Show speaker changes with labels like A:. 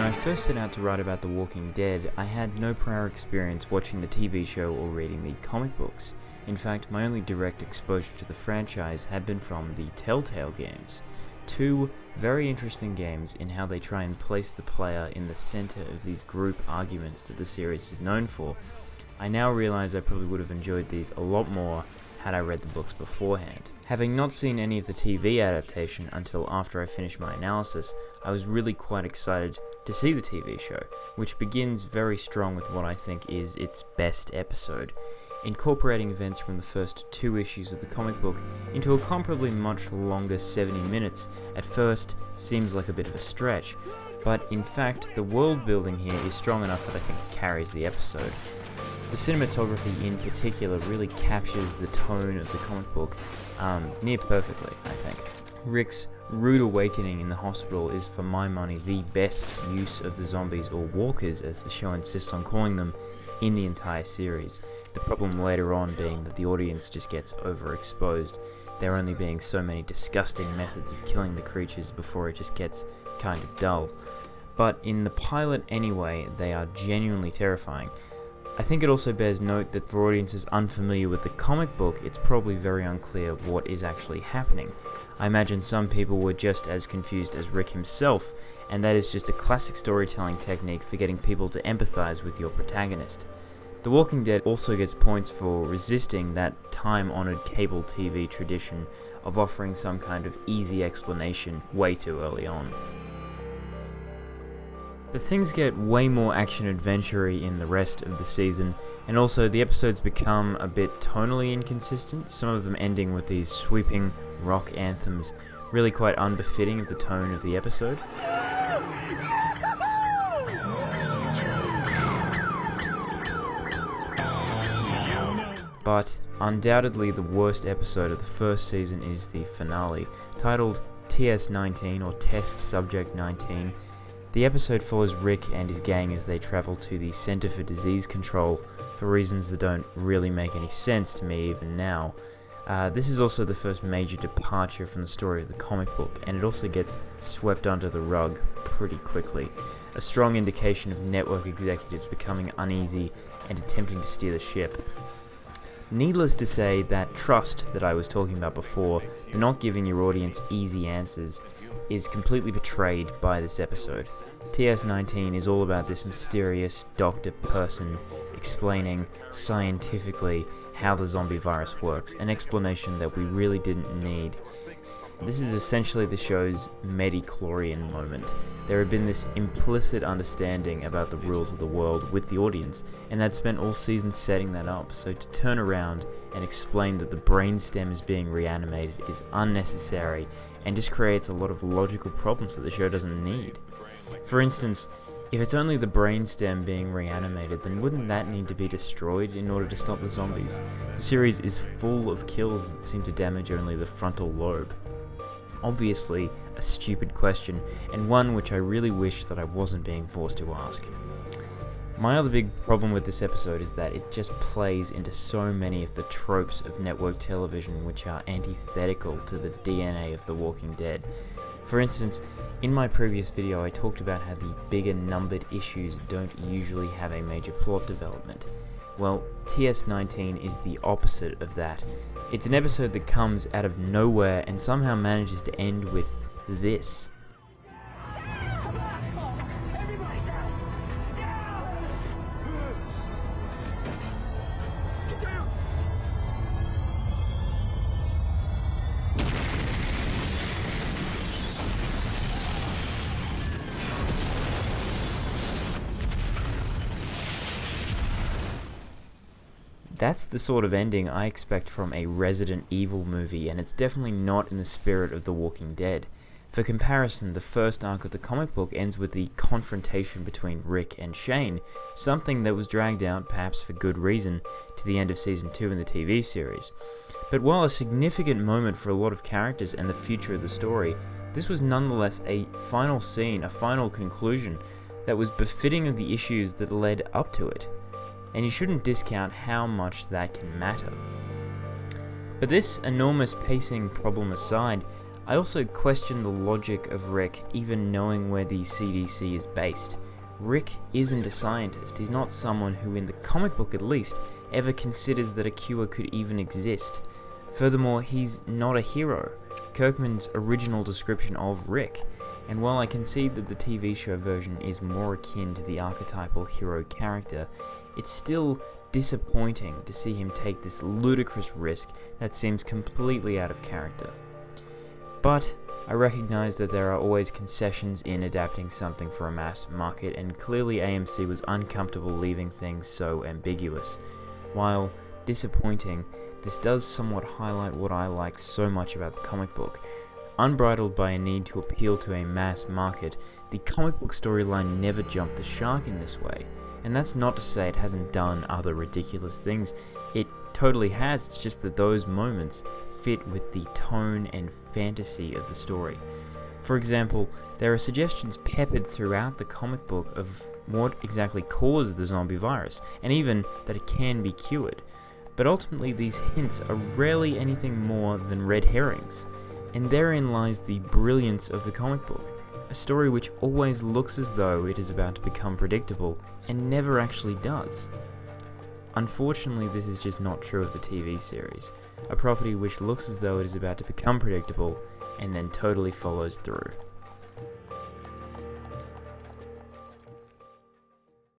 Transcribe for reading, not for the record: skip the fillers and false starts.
A: I first set out to write about The Walking Dead, I had no prior experience watching the TV show or reading the comic books. In fact, my only direct exposure to the franchise had been from the Telltale games. Two very interesting games in how they try and place the player in the center of these group arguments that the series is known for. I now realize I probably would have enjoyed these a lot more had I read the books beforehand. Having not seen any of the TV adaptation until after I finished my analysis, I was really quite excited to see the TV show, which begins very strong with what I think is its best episode, incorporating events from the first 2 issues of the comic book into a comparably much longer 70 minutes. At first seems like a bit of a stretch, but in fact the world building here is strong enough that I think it carries the episode. The cinematography in particular really captures the tone of the comic book near perfectly, I think. Rick's rude awakening in the hospital is, for my money, the best use of the zombies, or walkers as the show insists on calling them, in the entire series. The problem later on being that the audience just gets overexposed, there only being so many disgusting methods of killing the creatures before it just gets kind of dull. But in the pilot anyway, they are genuinely terrifying. I think it also bears note that for audiences unfamiliar with the comic book, it's probably very unclear what is actually happening. I imagine some people were just as confused as Rick himself, and that is just a classic storytelling technique for getting people to empathize with your protagonist. The Walking Dead also gets points for resisting that time-honored cable TV tradition of offering some kind of easy explanation way too early on. But things get way more action-adventure-y in the rest of the season, and also the episodes become a bit tonally inconsistent, some of them ending with these sweeping rock anthems, really quite unbefitting of the tone of the episode. But undoubtedly the worst episode of the first season is the finale, titled TS-19 or Test Subject 19. The episode follows Rick and his gang as they travel to the Center for Disease Control for reasons that don't really make any sense to me even now. This is also the first major departure from the story of the comic book, and it also gets swept under the rug pretty quickly, a strong indication of network executives becoming uneasy and attempting to steer the ship. Needless to say, that trust that I was talking about before, the not giving your audience easy answers, is completely betrayed by this episode. TS-19 is all about this mysterious doctor person explaining scientifically how the zombie virus works, an explanation that we really didn't need. This is essentially the show's midi-chlorian moment. There had been this implicit understanding about the rules of the world with the audience, and they'd spent all season setting that up, so to turn around and explain that the brainstem is being reanimated is unnecessary and just creates a lot of logical problems that the show doesn't need. For instance, if it's only the brainstem being reanimated, then wouldn't that need to be destroyed in order to stop the zombies? The series is full of kills that seem to damage only the frontal lobe. Obviously, a stupid question, and one which I really wish that I wasn't being forced to ask. My other big problem with this episode is that it just plays into so many of the tropes of network television which are antithetical to the DNA of The Walking Dead. For instance, in my previous video I talked about how the bigger numbered issues don't usually have a major plot development. Well, TS-19 is the opposite of that. It's an episode that comes out of nowhere and somehow manages to end with this. That's the sort of ending I expect from a Resident Evil movie, and it's definitely not in the spirit of The Walking Dead. For comparison, the first arc of the comic book ends with the confrontation between Rick and Shane, something that was dragged out, perhaps for good reason, to the end of Season 2 in the TV series. But while a significant moment for a lot of characters and the future of the story, this was nonetheless a final scene, a final conclusion, that was befitting of the issues that led up to it. And you shouldn't discount how much that can matter. But this enormous pacing problem aside, I also question the logic of Rick even knowing where the CDC is based. Rick isn't a scientist. He's not someone who, in the comic book at least, ever considers that a cure could even exist. Furthermore, he's not a hero. Kirkman's original description of Rick, and while I concede that the TV show version is more akin to the archetypal hero character, it's still disappointing to see him take this ludicrous risk that seems completely out of character. But I recognize that there are always concessions in adapting something for a mass market, and clearly AMC was uncomfortable leaving things so ambiguous. While disappointing, this does somewhat highlight what I like so much about the comic book. Unbridled by a need to appeal to a mass market, the comic book storyline never jumped the shark in this way. And that's not to say it hasn't done other ridiculous things. It totally has, it's just that those moments fit with the tone and fantasy of the story. For example, there are suggestions peppered throughout the comic book of what exactly caused the zombie virus, and even that it can be cured. But ultimately these hints are rarely anything more than red herrings. And therein lies the brilliance of the comic book, a story which always looks as though it is about to become predictable, and never actually does. Unfortunately, this is just not true of the TV series, a property which looks as though it is about to become predictable, and then totally follows through.